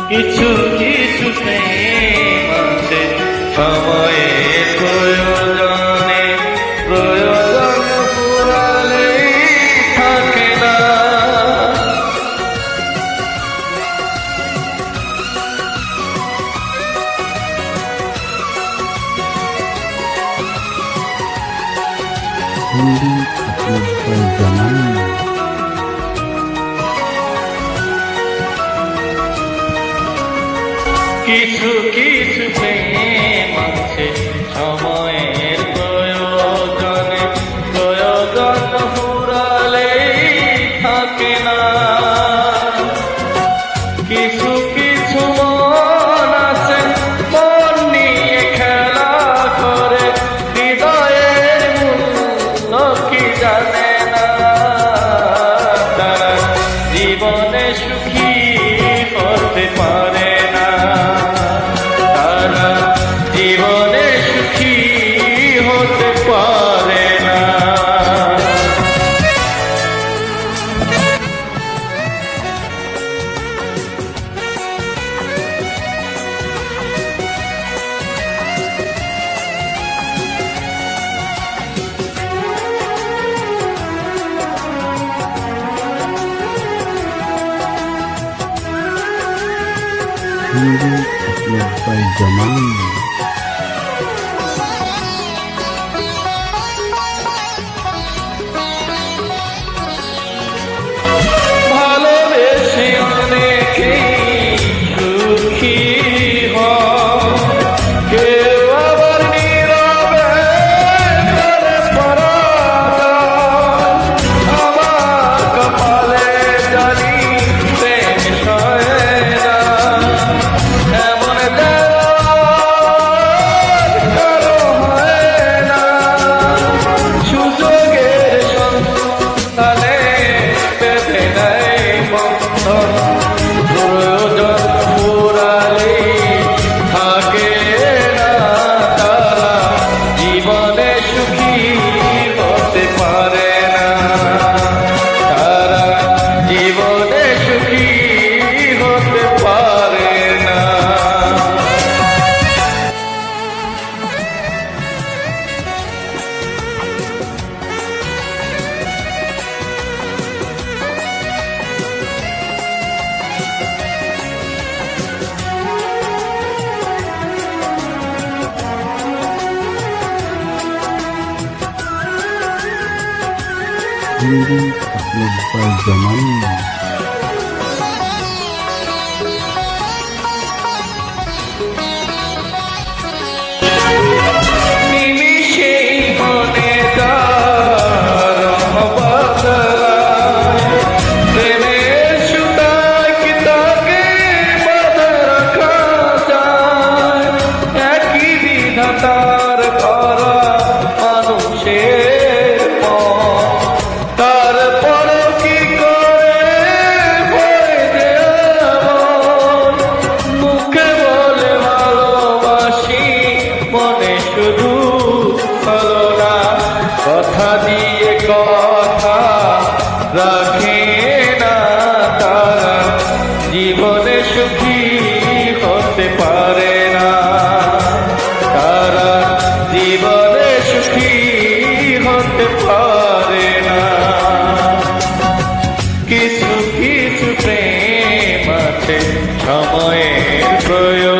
কিছু কিছু প্রেম আছে সময়ের প্রয়োজনে, প্রয়োজন ফুরালেই থাকে না। কিছু কিছু প্রেম আছে সময়ের প্রয়োজনে, প্রয়োজন ফুরালেই থাকে না। কিছু কিছু মন আছে মন নিয়ে খেলা করে, হৃদয়ের মূল্য কি জানে না। তারা জীবনে সুখী হতে পারে না, তারা জীবনে সুখী হতে পারে না। ভালোবেসে অনেকেই সুখী হয়, কেউ আবার নীরবে করে পরাজয়। আমার কপালে জানি প্রেম সয়ে না, এমন কারো হয় না। সুযোগের সন্ধানে বেঁধে নেয় বন্ধন, প্রয়োজন ফুরালেই থাকে না। তারা জীবনে সুখী হতে পারে না, তারা জীবনে সুখী হতে পারে না। নিমিষেই মনে তার বদলায়, প্রেমের সুতায় কি তাকে বাঁধা রাখা যায়? একই বিধাতার করা মানুষের মন, তারপরও কি করে ভয় দেওয়া? মুখে বলে ভালোবাসি, মনে শুধু হলো না। কথা দিয়ে কথা রাখে না, তারা জীবনে সুখী হতে পারে না, তারা জীবনে সুখী হতে পারে না। কিছু কিছু প্রেম আছে সময়ের প্রয়োজন।